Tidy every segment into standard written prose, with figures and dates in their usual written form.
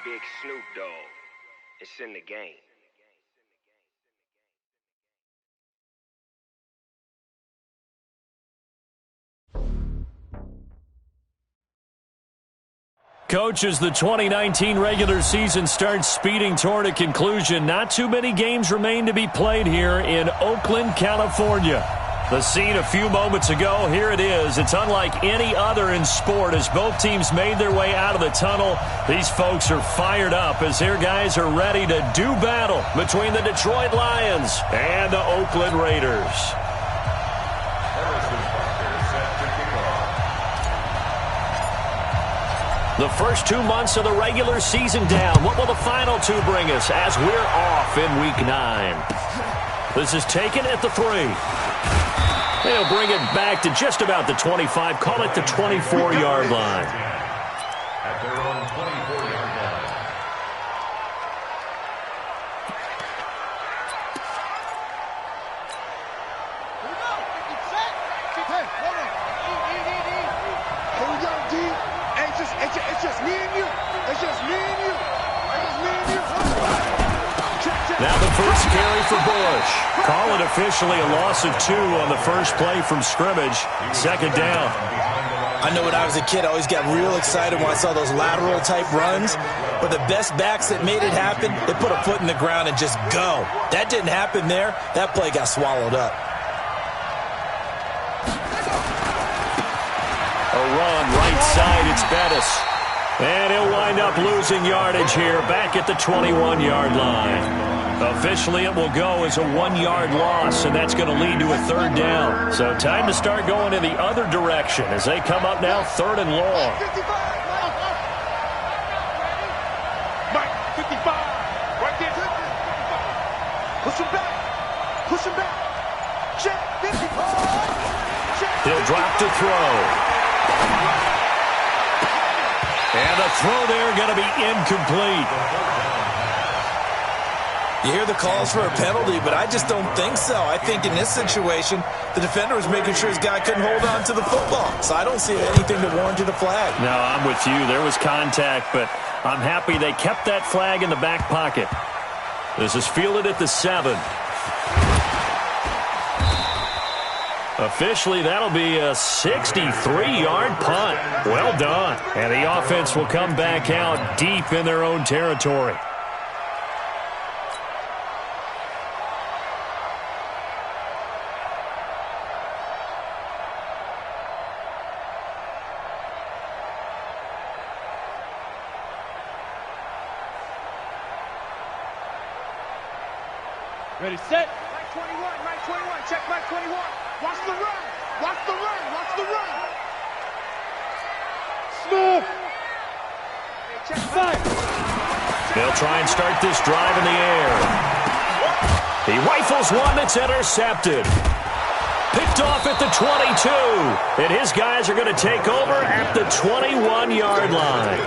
Big Snoop Dogg. It's in the game. Coach, as the 2019 regular season starts speeding toward a conclusion, not too many games remain to be played here in Oakland, California. The scene a few moments ago, here it is. It's unlike any other in sport as both teams made their way out of the tunnel. These folks are fired up as their guys are ready to do battle between the Detroit Lions and the Oakland Raiders. The first 2 months of the regular season down. What will the final two bring us as we're off in Week 9? This is taken at the 3. They'll bring it back to just about the 25. Call it the 24-yard line. At their own 24-yard line. It's just me and you. It's just me and you. It's just me and you. Now the first carry for Bush. Call it officially a loss of 2 on the first play from scrimmage. Second down. I know when I was a kid, I always got real excited when I saw those lateral-type runs. But the best backs that made it happen, they put a foot in the ground and just go. That didn't happen there. That play got swallowed up. A run right side, it's Bettis. And he'll wind up losing yardage here back at the 21-yard line. Officially, it will go as a 1-yard loss, and that's going to lead to a third down. So time to start going in the other direction as they come up now third and long. Mike, 55. Right there. 55. Push him back. Push him back. Check 55. He'll drop to throw. And the throw there going to be incomplete. You hear the calls for a penalty, but I just don't think so. I think in this situation, the defender was making sure his guy couldn't hold on to the football. So I don't see anything to warrant a flag. No, I'm with you. There was contact, but I'm happy they kept that flag in the back pocket. This is fielded at the 7. Officially, that'll be a 63-yard punt. Well done. And the offense will come back out deep in their own territory. Ready, set. Mike 21, Mike 21. Check Mike 21. Watch the run. Watch the run. Watch the run. Smooth. Check side. They'll try and start this drive in the air. He rifles one that's intercepted. Picked off at the 22. And his guys are going to take over at the 21-yard line.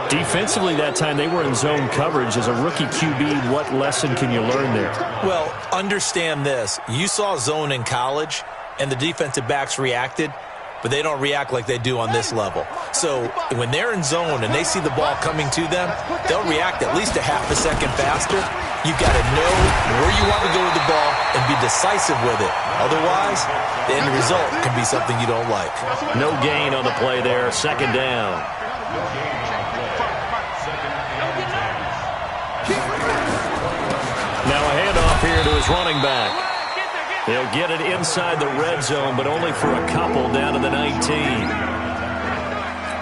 Defensively that time, they were in zone coverage. As a rookie QB, what lesson can you learn there? Well, understand this. You saw zone in college, and the defensive backs reacted, but they don't react like they do on this level. So when they're in zone and they see the ball coming to them, they'll react at least a half a second faster. You've got to know where you want to go with the ball and be decisive with it. Otherwise, the end result can be something you don't like. No gain on the play there. Second down. Now a handoff here to his running back. He'll get it inside the red zone, but only for a couple down to the 19.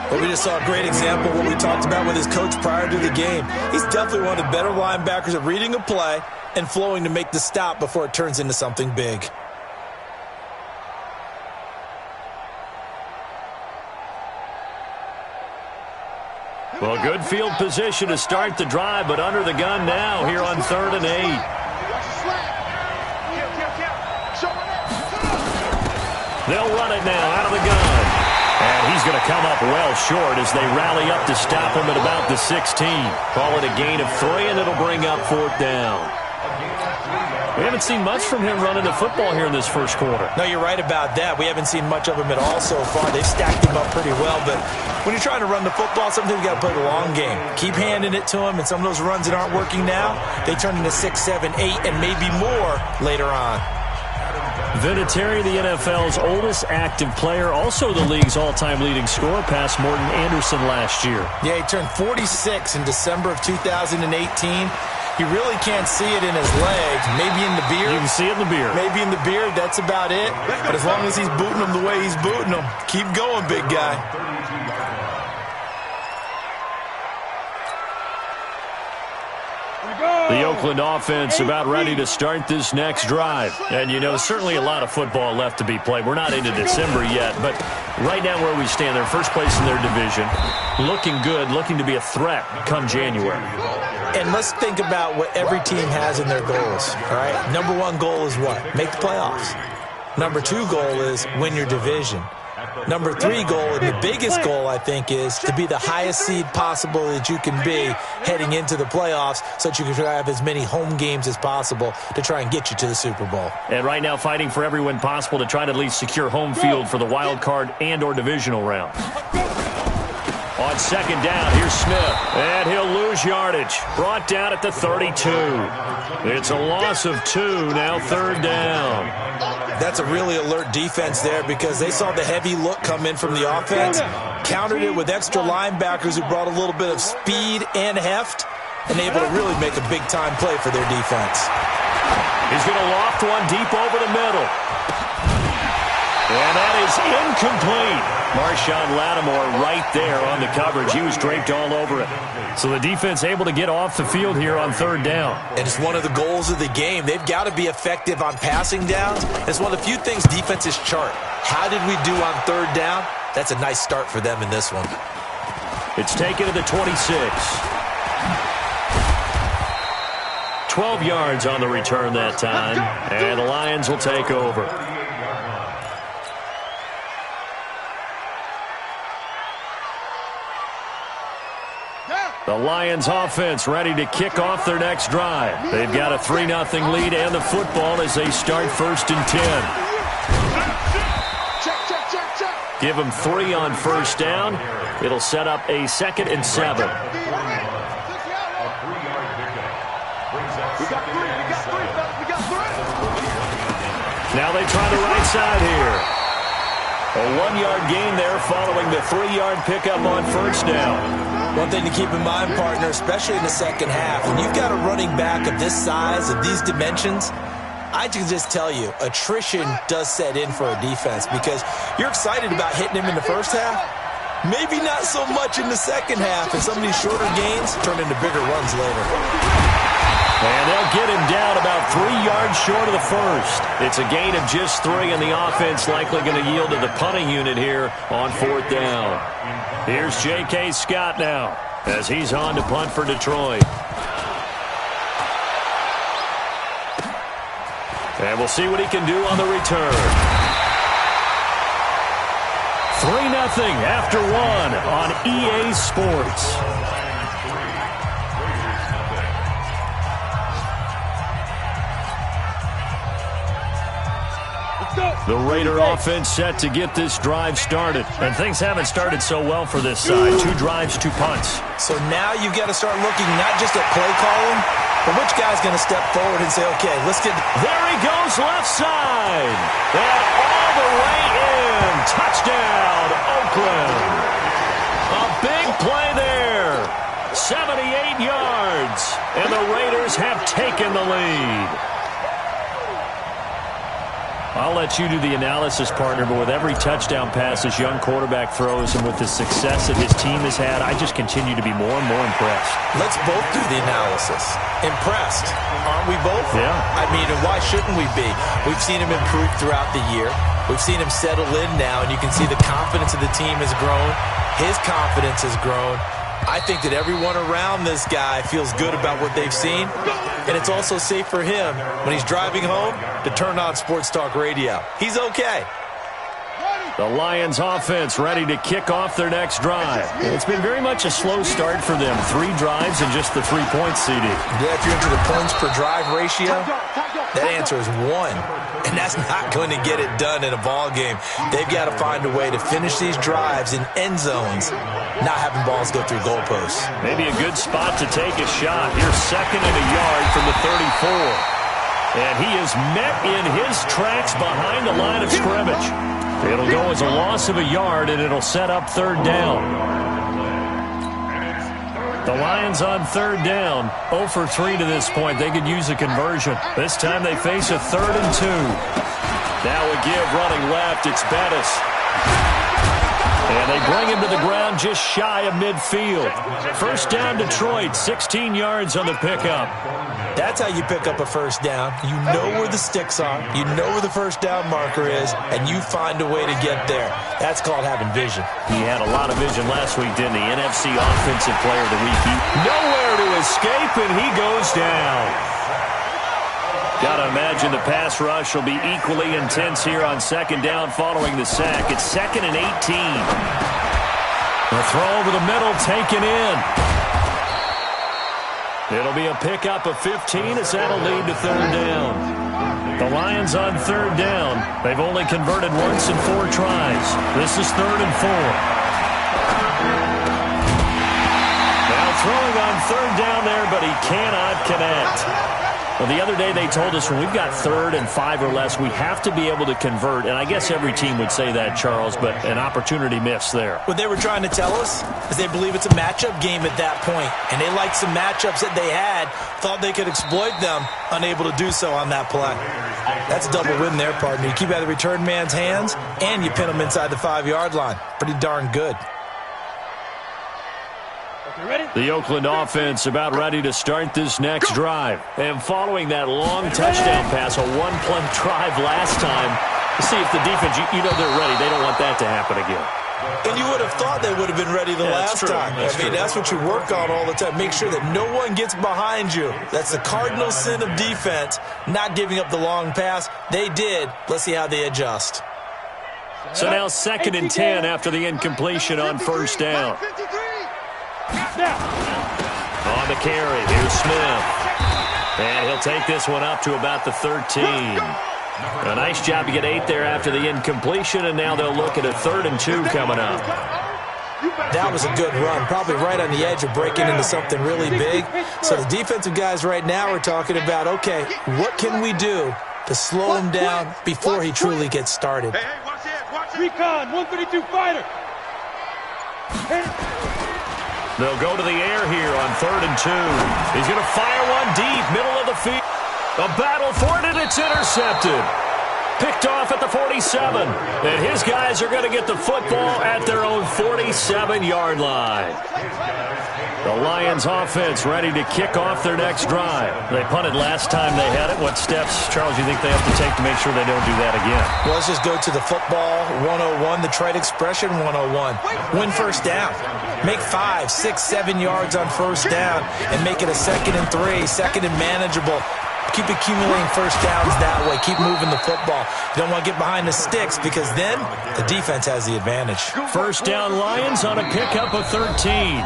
Well, we just saw a great example of what we talked about with his coach prior to the game. He's definitely one of the better linebackers at reading a play and flowing to make the stop before it turns into something big. Well, good field position to start the drive, but under the gun now here on 3rd and 8. They'll run it now out of the gun. And he's going to come up well short as they rally up to stop him at about the 16. Call it a gain of 3, and it'll bring up 4th down. We haven't seen much from him running the football here in this first quarter. No, you're right about that. We haven't seen much of him at all so far. They've stacked him up pretty well, but when you're trying to run the football, sometimes you got to play the long game. Keep handing it to him, and some of those runs that aren't working now, they turn into 6, 7, 8, and maybe more later on. Vinatieri, the NFL's oldest active player, also the league's all-time leading scorer, past Morton Anderson last year. Yeah, he turned 46 in December of 2018. He really can't see it in his legs. Maybe in the beard. You can see it in the beard. Maybe in the beard. That's about it. But as long as he's booting them the way he's booting them, keep going, big guy. The Oakland offense about ready to start this next drive. And, you know, certainly a lot of football left to be played. We're not into December yet, but right now where we stand, they're first place in their division. Looking good, looking to be a threat come January. And let's think about what every team has in their goals, all right? Number one goal is what? Make the playoffs. Number two goal is win your division. Number three goal, and the biggest goal, I think, is to be the highest seed possible that you can be heading into the playoffs so that you can have as many home games as possible to try and get you to the Super Bowl. And right now fighting for every win possible to try to at least secure home field for the wild card and or divisional round. On second down, here's Smith, and he'll lose yardage. Brought down at the 32. It's a loss of 2, now third down. That's a really alert defense there because they saw the heavy look come in from the offense, countered it with extra linebackers who brought a little bit of speed and heft, and able to really make a big-time play for their defense. He's going to loft one deep over the middle. And that is incomplete. Marshawn Lattimore right there on the coverage. He was draped all over it. So the defense able to get off the field here on third down. And it's one of the goals of the game. They've got to be effective on passing downs. It's one of the few things defenses chart. How did we do on third down? That's a nice start for them in this one. It's taken to the 26. 12 yards on the return that time. And the Lions will take over. The Lions offense ready to kick off their next drive. They've got a 3-0 lead and the football as they start first and 10. Give them 3 on first down. It'll set up a 2nd and 7. Now they try the right side here. A 1-yard gain there following the 3-yard pickup on first down. One thing to keep in mind, partner, especially in the second half, when you've got a running back of this size, of these dimensions, I can just tell you, attrition does set in for a defense because you're excited about hitting him in the first half. Maybe not so much in the second half, and some of these shorter gains turn into bigger runs later. And they'll get him down about 3 yards short of the first. It's a gain of just 3, and the offense likely going to yield to the punting unit here on fourth down. Here's J.K. Scott now as he's on to punt for Detroit. And we'll see what he can do on the return. 3-0 after 1 on EA Sports. The Raider offense set to get this drive started. And things haven't started so well for this side. 2 drives, 2 punts. So now you've got to start looking not just at play calling, but which guy's going to step forward and say, okay, let's get... There he goes, left side. And all the way in. Touchdown, Oakland. A big play there. 78 yards. And the Raiders have taken the lead. I'll let you do the analysis, partner, but with every touchdown pass this young quarterback throws and with the success that his team has had, I just continue to be more and more impressed. Let's both do the analysis. Impressed, aren't we both? Yeah. I mean, and why shouldn't we be? We've seen him improve throughout the year. We've seen him settle in now, and you can see the confidence of the team has grown. His confidence has grown. I think that everyone around this guy feels good about what they've seen, and it's also safe for him when he's driving home to turn on Sports Talk Radio. He's okay. The Lions offense ready to kick off their next drive. It's been very much a slow start for them. 3 drives and just the 3 points, CD. Yeah, if you're into the points per drive ratio, That answer is 1. And that's not going to get it done in a ball game. They've got to find a way to finish these drives in end zones, not having balls go through goalposts. Maybe a good spot to take a shot. Here's 2nd and a yard from the 34. And he is met in his tracks behind the line of scrimmage. It'll go as a loss of a yard, and it'll set up 3rd down. The Lions on 3rd down, 0 for 3 to this point. They could use a conversion. This time they face a 3rd and 2. Now a give running left. It's Bettis. And they bring him to the ground just shy of midfield. 1st down Detroit, 16 yards on the pickup. That's how you pick up a 1st down. You know where the sticks are. You know where the 1st down marker is, and you find a way to get there. That's called having vision. He had a lot of vision last week, didn't he? NFC Offensive Player of the Week. Nowhere to escape, and he goes down. Got to imagine the pass rush will be equally intense here on 2nd down following the sack. It's 2nd and 18. The throw over the middle, taken in. It'll be a pickup of 15 as that'll lead to 3rd down. The Lions on 3rd down. They've only converted once in 4 tries. This is 3rd and 4. Now throwing on 3rd down there, but he cannot connect. Well, the other day they told us when we've got 3rd and 5 or less, we have to be able to convert. And I guess every team would say that, Charles, but an opportunity missed there. What they were trying to tell us is they believe it's a matchup game at that point. And they liked some matchups that they had, thought they could exploit them, unable to do so on that play. That's a double win there, partner. You keep out of the return man's hands, and you pin them inside the 5-yard line. Pretty darn good. The Oakland offense about ready to start this next drive. And following that long touchdown pass, a 1-play drive last time, to see if the defense, you know they're ready. They don't want that to happen again. And you would have thought they would have been ready the last time. That's what you work on all the time. Make sure that no one gets behind you. That's the cardinal sin of defense, not giving up the long pass. They did. Let's see how they adjust. So now 2nd and 10 after the incompletion on 1st down. On the carry, here's Smith. And he'll take this one up to about the 13. A nice job to get 8 there after the incompletion, and now they'll look at a 3rd and 2 coming up. That was a good run, probably right on the edge of breaking into something really big. So the defensive guys right now are talking about, okay, what can we do to slow him down before he truly gets started? Hey, watch this. Recon, 132 fighter. They'll go to the air here on 3rd and 2. He's going to fire one deep, middle of the field. A battle for it, and it's intercepted. Picked off at the 47. And his guys are going to get the football at their own 47-yard line. The Lions offense ready to kick off their next drive. They punted last time they had it. What steps, Charles, you think they have to take to make sure they don't do that again? Well, let's just go to the football 101, the trade expression 101. Win 1st down. Make 5, 6, 7 yards on 1st down and make it a 2nd and 3, 2nd and manageable. Keep accumulating 1st downs that way. Keep moving the football. You don't want to get behind the sticks because then the defense has the advantage. 1st down Lions on a pickup of 13.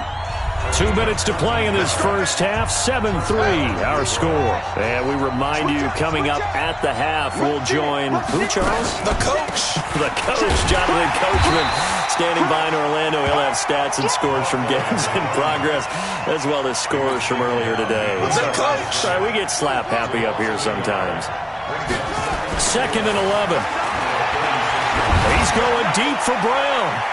2 minutes to play in this 1st half. 7-3 our score. And we remind you, coming up at the half, we'll join who, Charles? The coach. The coach, Jonathan Coachman, standing by in Orlando. He'll have stats and scores from games in progress, as well as scores from earlier today. The coach. Sorry, we get slap happy up here sometimes. 2nd and 11. He's going deep for Brown.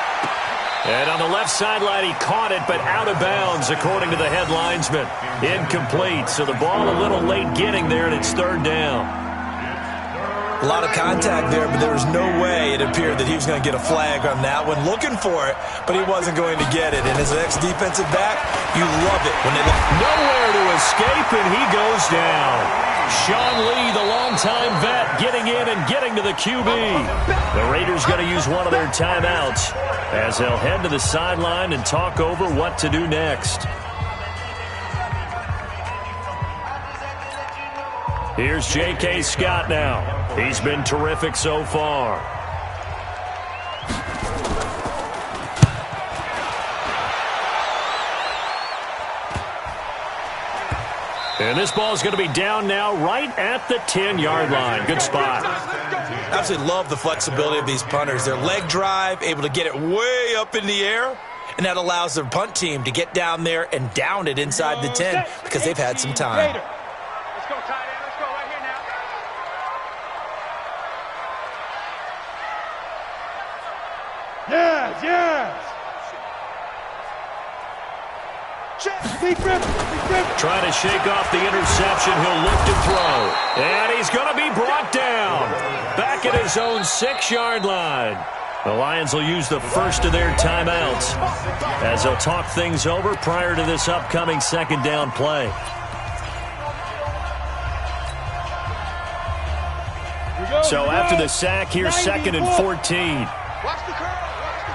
And on the left sideline, he caught it, but out of bounds, according to the head linesman. Incomplete, so the ball a little late getting there, and it's 3rd down. A lot of contact there, but there was no way it appeared that he was going to get a flag on that one. Looking for it, but he wasn't going to get it. And as an ex-defensive back, you love it when they look. Nowhere to escape, and he goes down. Sean Lee, the longtime vet, getting in and getting to the QB. The Raiders going to use one of their timeouts as they'll head to the sideline and talk over what to do next. Here's J.K. Scott now. He's been terrific so far. And this ball is going to be down now right at the 10-yard line. Good spot. Absolutely love the flexibility of these punters. Their leg drive, able to get it way up in the air, and that allows their punt team to get down there and down it inside the 10 because they've had some time. Let's go, tight end. Let's go right here now. Yes, yes. Big rip, big rip. Trying to shake off the interception. He'll look to throw. And he's going to be brought down. Back at his own 6-yard line. The Lions will use the first of their timeouts as they'll talk things over prior to this upcoming second down play. So after the sack, here's 2nd and 14. Watch the curve, watch the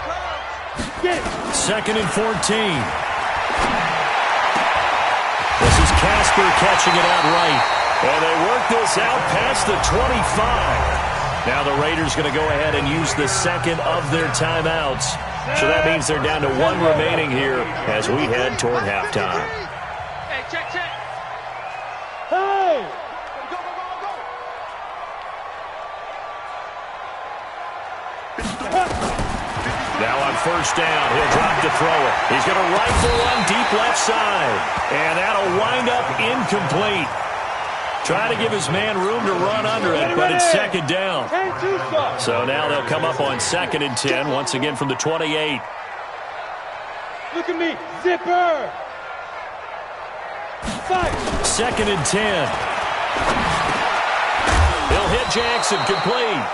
curve. Get it. 2nd and 14. This is Casper catching it out right. And they work this out past the 25. Now the Raiders going to go ahead and use the second of their timeouts. So that means they're down to 1 remaining here as we head toward halftime. Hey, check. Hey! Go, go, go, go. Now on first down, he'll drop to throw it. He's going to rifle one deep left side. And that'll wind up incomplete. Trying to give his man room to run under it, but it's second down. So now they'll come up on 2nd and 10, once again from the 28. Look at me, zipper. 2nd and 10. He'll hit Jackson, complete.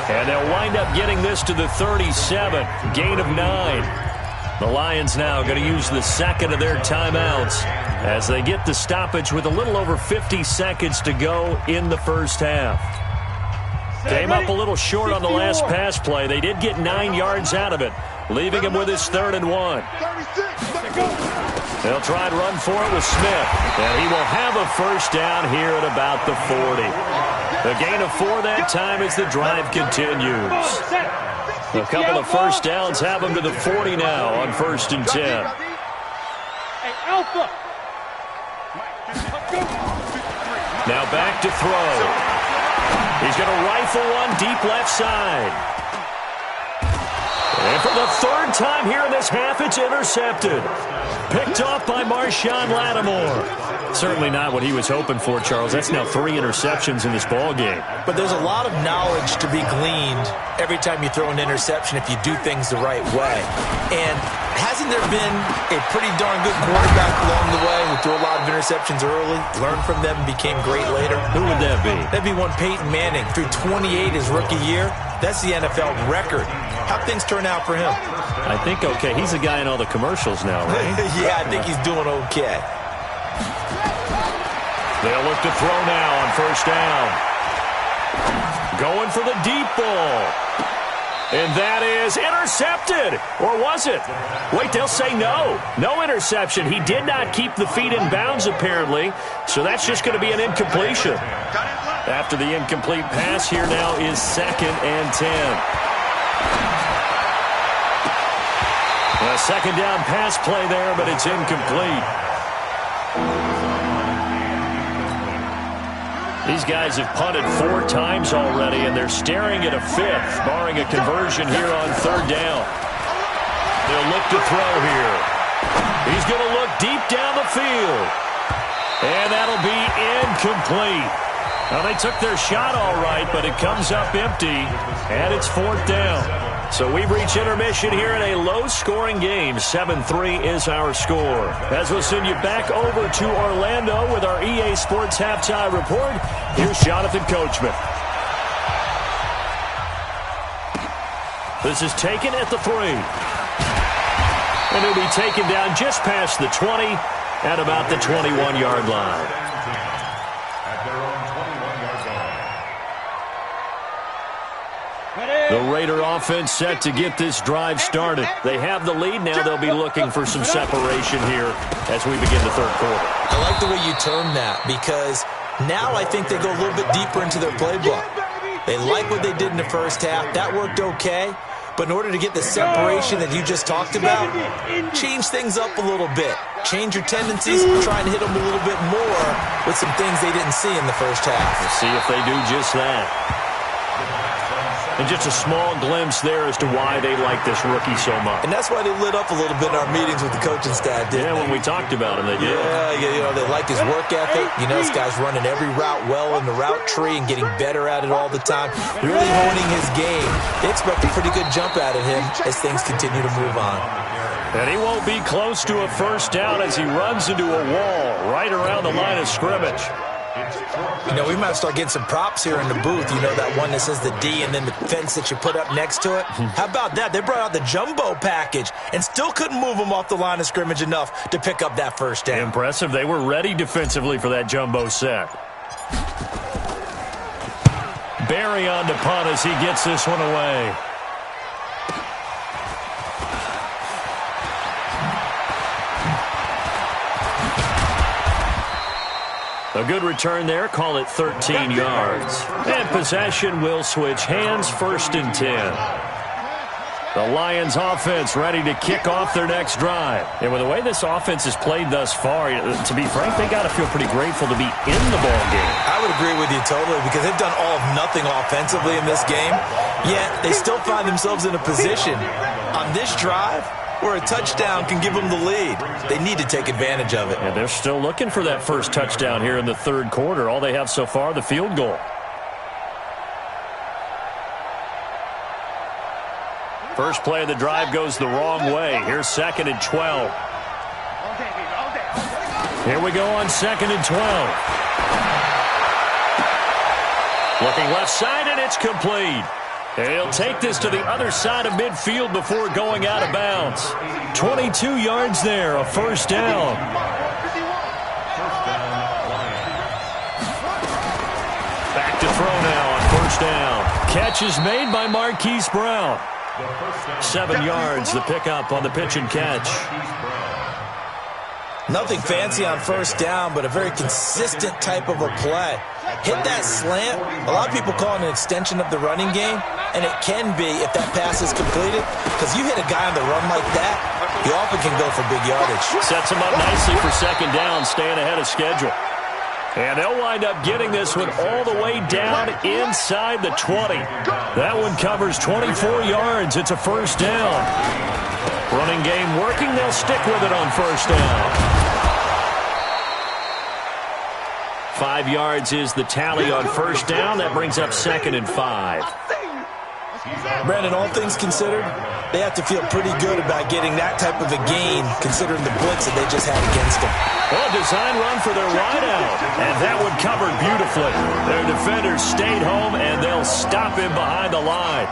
And they'll wind up getting this to the 37, gain of 9. The Lions now going to use the second of their timeouts as they get the stoppage with a little over 50 seconds to go in the first half. Came up a little short on the last pass play. They did get 9 yards out of it, leaving him with his 3rd and 1. They'll try and run for it with Smith, and he will have a first down here at about the 40. The gain of 4 that time as the drive continues. A couple of first downs have him to the 40 now on 1st and 10. Hey, Alpha. Now back to throw. He's going to rifle one deep left side. And for the 3rd time here in this half, it's intercepted. Picked off by Marshawn Lattimore. Certainly not what he was hoping for, Charles. That's now 3 interceptions in this ball game. But there's a lot of knowledge to be gleaned every time you throw an interception if you do things the right way. And hasn't there been a pretty darn good quarterback along the way who threw a lot of interceptions early, learned from them, and became great later? Who would that be? That'd be one Peyton Manning. Threw 28 his rookie year. That's the NFL record. How'd things turn out for him? I think okay. He's the guy in all the commercials now, right? Yeah, I think he's doing okay. They'll look to throw now on first down. Going for the deep ball. And that is intercepted. Or was it? Wait, they'll say no. No interception. He did not keep the feet in bounds, apparently. So that's just going to be an incompletion. After the incomplete pass, here now is 2nd and 10. A second down pass play there, but it's incomplete. These guys have punted 4 times already, and they're staring at a 5th, barring a conversion here on 3rd down. They'll look to throw here. He's going to look deep down the field. And that'll be incomplete. Well, they took their shot all right, but it comes up empty, and it's 4th down. So we've reached intermission here in a low-scoring game. 7-3 is our score. As we'll send you back over to Orlando with our EA Sports Halftime Report, here's Jonathan Coachman. This is taken at the 3. And it'll be taken down just past the 20 at about the 21-yard line. The Raider offense set to get this drive started. They have the lead. Now they'll be looking for some separation here as we begin the 3rd quarter. I like the way you term that because now I think they go a little bit deeper into their playbook. They like what they did in the first half. That worked okay. But in order to get the separation that you just talked about, change things up a little bit. Change your tendencies, try and hit them a little bit more with some things they didn't see in the first half. We'll see if they do just that. And just a small glimpse there as to why they like this rookie so much. And that's why they lit up a little bit in our meetings with the coaching staff, didn't they? When we talked about him, they did. Yeah, they like his work ethic. This guy's running every route well in the route tree and getting better at it all the time. Really honing his game. They expect a pretty good jump out of him as things continue to move on. And he won't be close to a first down as he runs into a wall right around the line of scrimmage. We might start getting some props here in the booth. That one that says the D and then the fence that you put up next to it. How about that? They brought out the jumbo package and still couldn't move them off the line of scrimmage enough to pick up that first down. Impressive. They were ready defensively for that jumbo set. Barry on to punt as he gets this one away. A good return there. Call it 13 yards. And possession will switch hands, 1st and 10. The Lions offense ready to kick off their next drive. And with the way this offense has played thus far, to be frank, they got to feel pretty grateful to be in the ball game. I would agree with you totally because they've done all of nothing offensively in this game, yet they still find themselves in a position on this drive where a touchdown can give them the lead. They need to take advantage of it. And they're still looking for that first touchdown here in the third quarter. All they have so far, the field goal. First play of the drive goes the wrong way. Here's 2nd and 12. Here we go on 2nd and 12. Looking left side, and it's complete. He'll take this to the other side of midfield before going out of bounds. 22 yards there, a first down. Back to throw now on first down. Catch is made by Marquise Brown. 7 yards, the pickup on the pitch and catch. Nothing fancy on first down, but a very consistent type of a play. Hit that slant. A lot of people call it an extension of the running game, and it can be if that pass is completed, because you hit a guy on the run like that, he often can go for big yardage. Sets him up nicely for 2nd down, staying ahead of schedule. And they'll wind up getting this one all the way down inside the 20. That one covers 24 yards. It's a first down. Running game working. They'll stick with it on first down. 5 yards is the tally on first down. That brings up 2nd and 5. Brandon, all things considered, they have to feel pretty good about getting that type of a gain, considering the blitz that they just had against them. Well, design run for their wideout, and that one covered beautifully. Their defenders stayed home, and they'll stop him behind the line.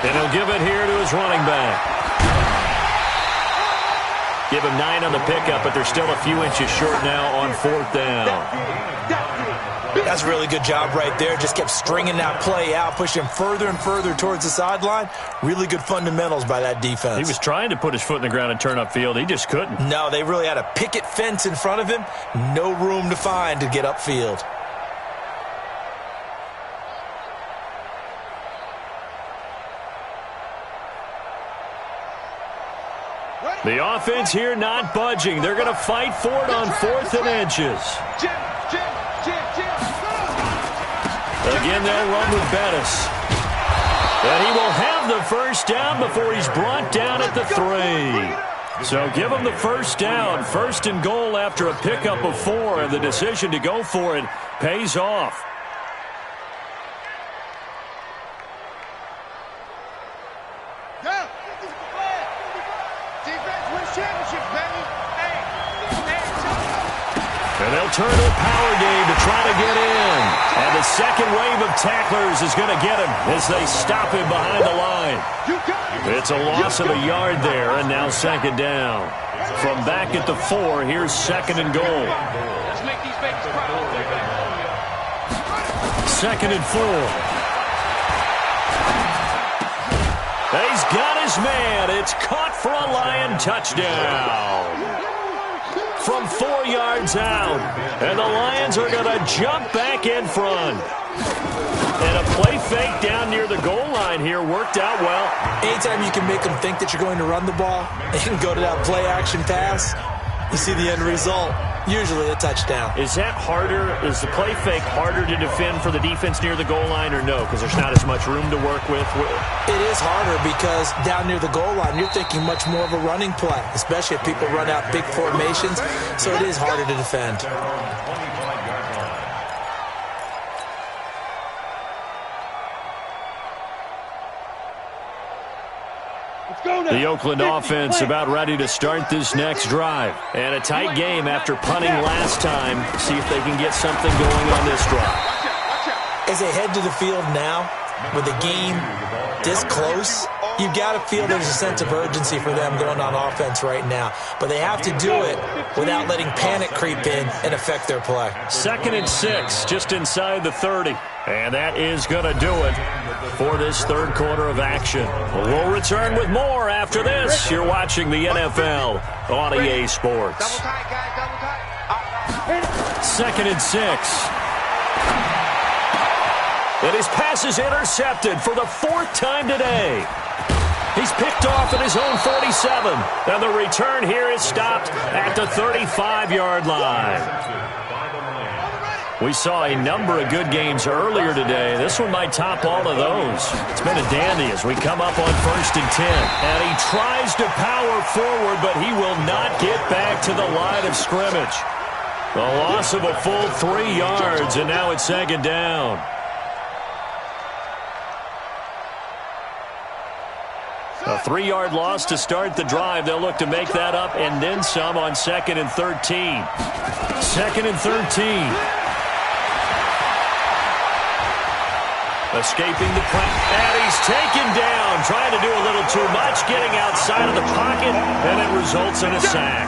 And he'll give it here to his running back. Give him 9 on the pickup, but they're still a few inches short now on 4th down. That's a really good job right there. Just kept stringing that play out, pushing him further and further towards the sideline. Really good fundamentals by that defense. He was trying to put his foot in the ground and turn upfield. He just couldn't. No, they really had a picket fence in front of him. No room to find to get upfield. The offense here not budging. They're going to fight for it on 4th and inches. Again, they'll run with Bettis. And he will have the first down before he's brought down at the 3. So give him the first down. 1st and goal after a pickup of 4. And the decision to go for it pays off. And they'll turn to a power game to try to get in. And the second wave of tacklers is going to get him as they stop him behind the line. It's a loss of a yard there, and now 2nd down. From back at the 4, here's 2nd and goal. Let's make these babies proud. 2nd and 4. He's got his man. It's caught for a Lion touchdown. from 4 yards out. And the Lions are going to jump back in front. And a play fake down near the goal line here worked out well. Anytime you can make them think that you're going to run the ball and go to that play-action pass, you see the end result. Usually a touchdown. Is that harder? Is the play fake harder to defend for the defense near the goal line or no? Because there's not as much room to work with? It is harder because down near the goal line, you're thinking much more of a running play, especially if people run out big formations. So it is harder to defend. The Oakland offense about ready to start this next drive. And a tight game after punting last time. See if they can get something going on this drive. As they head to the field now, with the game this close, you've got to feel there's a sense of urgency for them going on offense right now. But they have to do it without letting panic creep in and affect their play. 2nd and 6, just inside the 30. And that is going to do it for this third quarter of action. We'll return with more after this. You're watching the NFL on EA Sports. 2nd and 6. And his pass is intercepted for the 4th time today. He's picked off at his own 47. And the return here is stopped at the 35-yard line. We saw a number of good games earlier today. This one might top all of those. It's been a dandy as we come up on 1st and 10. And he tries to power forward, but he will not get back to the line of scrimmage. The loss of a full 3 yards, and now it's 2nd down. A 3-yard loss to start the drive. They'll look to make that up and then some on 2nd and 13. 2nd and 13. Escaping the press, and he's taken down, trying to do a little too much, getting outside of the pocket, and it results in a sack.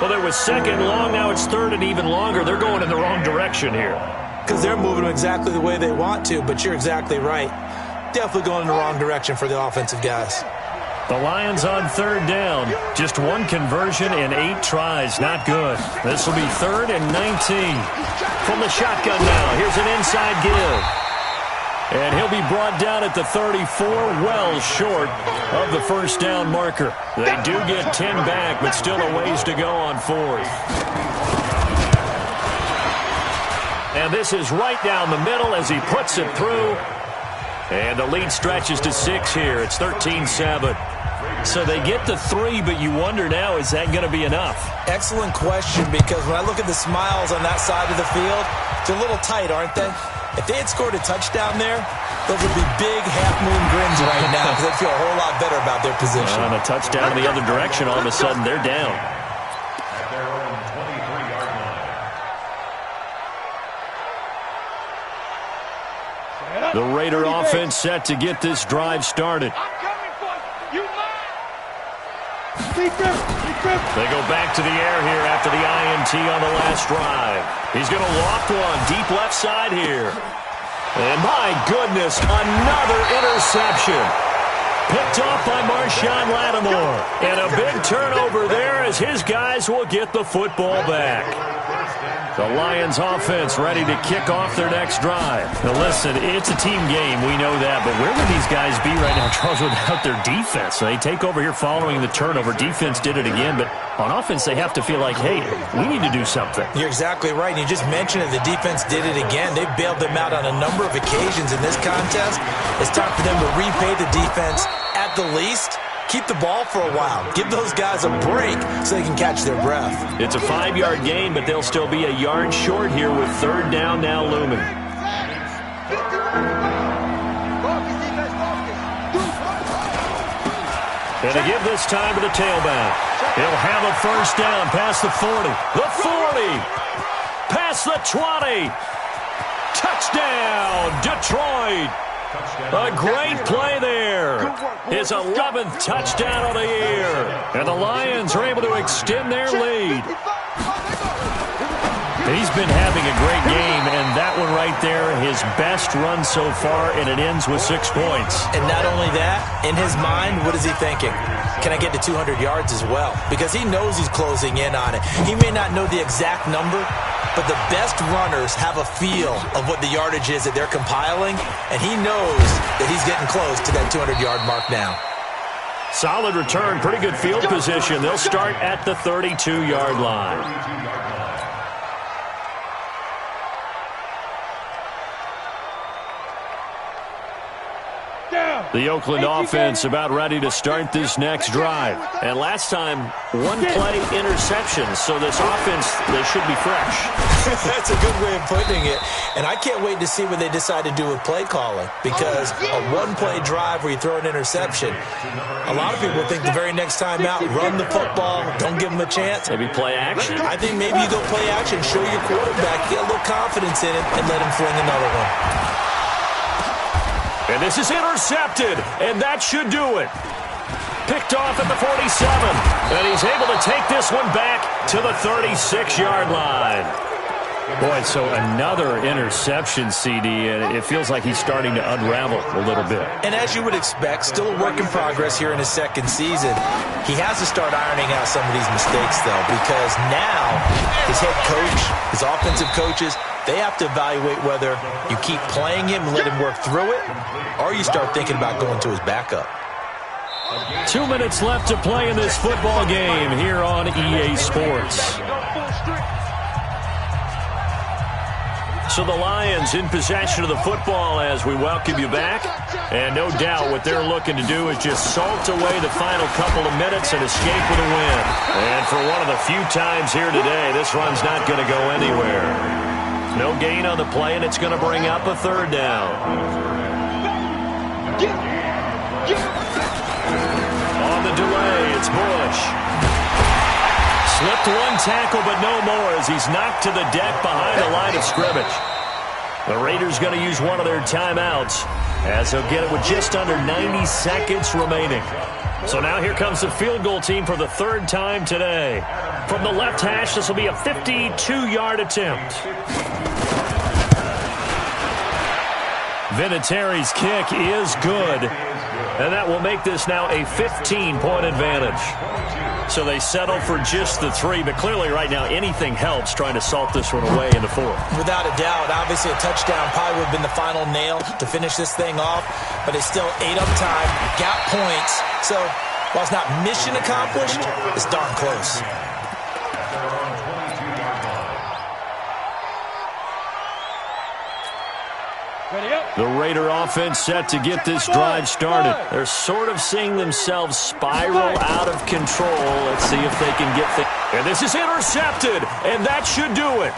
Well, there was 2nd long, now it's 3rd and even longer. They're going in the wrong direction here. Because they're moving exactly the way they want to, but you're exactly right. Definitely going in the wrong direction for the offensive guys. The Lions on 3rd down. Just 1 conversion and 8 tries. Not good. This will be 3rd and 19. From the shotgun now. Here's an inside give. And he'll be brought down at the 34, well short of the 1st down marker. They do get 10 back, but still a ways to go on 4th. And this is right down the middle as he puts it through. And the lead stretches to 6 here. It's 13-7. So they get the 3, but you wonder now, is that going to be enough? Excellent question, because when I look at the smiles on that side of the field, they're a little tight, aren't they? If they had scored a touchdown there, those would be big half-moon grins right now because they'd feel a whole lot better about their position. On a touchdown the other direction, all of a sudden they're down. The Raider offense set to get this drive started. They go back to the air here after the INT on the last drive. He's going to loft one deep left side here. And my goodness, another interception. Picked off by Marshawn Lattimore. And a big turnover there as his guys will get the football back. The Lions offense ready to kick off their next drive. Now listen, it's a team game, we know that, but where would these guys be right now, Charles, without their defense? They take over here following the turnover. Defense did it again, but on offense they have to feel like, hey, we need to do something. You're exactly right, and you just mentioned it. The defense did it again. They bailed them out on a number of occasions in this contest. It's time for them to repay the defense at the least. Keep the ball for a while. Give those guys a break so they can catch their breath. It's a 5-yard gain, but they'll still be a yard short here with 3rd down now looming. And they give this time to the tailback. He'll have a 1st down past the 40. The 40. Past the 20. Touchdown, Detroit. A great play there. His 11th touchdown of the year. And the Lions are able to extend their lead. He's been having a great game, and that one right there, his best run so far, and it ends with 6 points. And not only that, in his mind, what is he thinking? can I get to 200 yards as well? Because he knows he's closing in on it. He may not know the exact number, but the best runners have a feel of what the yardage is that they're compiling, and he knows that he's getting close to that 200-yard mark now. Solid return, pretty good field position. They'll start at the 32-yard line. The Oakland offense about ready to start this next drive. And last time, one-play interception. So this offense, they should be fresh. That's a good way of putting it. And I can't wait to see what they decide to do with play calling. Because a one-play drive where you throw an interception, a lot of people think the very next time out, run the football, don't give them a chance. Maybe play action? I think maybe you go play action, show your quarterback, get a little confidence in it, and let him fling another one. And this is intercepted, and that should do it. Picked off at the 47, and he's able to take this one back to the 36-yard line. Boy, so another interception, CD, and it feels like he's starting to unravel a little bit. And as you would expect, still a work in progress here in his second season. He has to start ironing out some of these mistakes, though, because now his head coach, his offensive coaches, they have to evaluate whether you keep playing him and let him work through it, or you start thinking about going to his backup. 2 minutes left to play in this football game here on EA Sports. So the Lions in possession of the football as we welcome you back. And no doubt what they're looking to do is just salt away the final couple of minutes and escape with a win. And for one of the few times here today, this run's not going to go anywhere. No gain on the play, and it's going to bring up a third down. On the delay, it's Bush. Slipped one tackle, but no more as he's knocked to the deck behind the line of scrimmage. The Raiders going to use one of their timeouts as they'll get it with just under 90 seconds remaining. So now here comes the field goal team for the third time today. From the left hash, this will be a 52-yard attempt. Vinatieri's kick is good, and that will make this now a 15-point advantage. So they settle for just the 3, but clearly right now anything helps trying to salt this one away in the 4th. Without a doubt, obviously a touchdown probably would have been the final nail to finish this thing off, but they still ate up time, got points. So while it's not mission accomplished, it's darn close. The Raider offense set to get this drive started. They're sort of seeing themselves spiral out of control. Let's see if they can get things. And this is intercepted, and that should do it.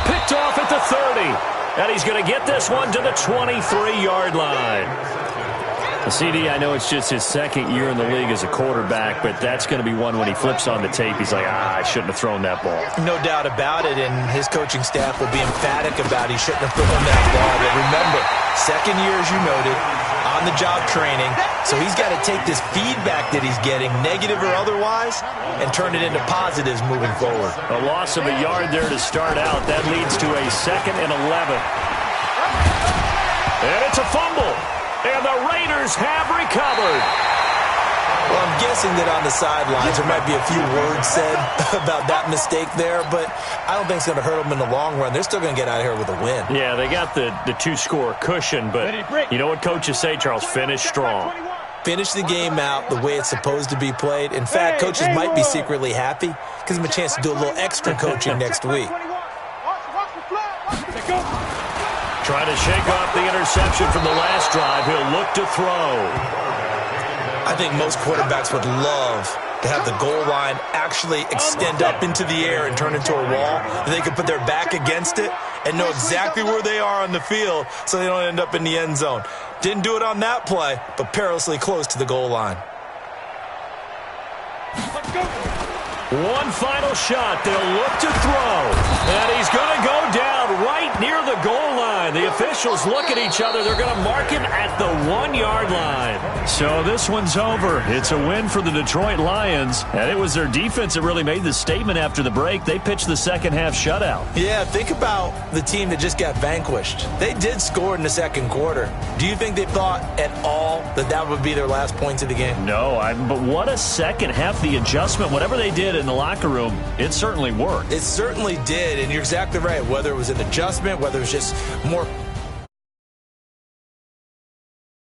Picked off at the 30, and he's going to get this one to the 23-yard line. CD, I know it's just his second year in the league as a quarterback, but that's going to be one when he flips on the tape. He's like, I shouldn't have thrown that ball. No doubt about it, and his coaching staff will be emphatic about he shouldn't have thrown that ball. But remember, second year, as you noted, on-the-job training, so he's got to take this feedback that he's getting, negative or otherwise, and turn it into positives moving forward. A loss of a yard there to start out. That leads to a 2nd and 11. And it's a fumble. And the Raiders have recovered. Well, I'm guessing that on the sidelines there might be a few words said about that mistake there, but I don't think it's going to hurt them in the long run. They're still going to get out of here with a win. Yeah, they got the 2-score cushion, but you know what coaches say, Charles? Finish strong. Finish the game out the way it's supposed to be played. In fact, coaches might be secretly happy because them a chance to do a little extra coaching next week. Trying to shake off the interception from the last drive. He'll look to throw. I think most quarterbacks would love to have the goal line actually extend up into the air and turn into a wall. They could put their back against it and know exactly where they are on the field so they don't end up in the end zone. Didn't do it on that play, but perilously close to the goal line. One final shot. They'll look to throw. And he's going to go down right near the goal line. And the officials look at each other. They're going to mark him at the 1-yard line. So this one's over. It's a win for the Detroit Lions. And it was their defense that really made the statement after the break. They pitched the second-half shutout. Yeah, think about the team that just got vanquished. They did score in the second quarter. Do you think they thought at all that that would be their last points of the game? No, but what a second half. The adjustment, whatever they did in the locker room, it certainly worked. It certainly did, and you're exactly right. Whether it was an adjustment, whether it was just more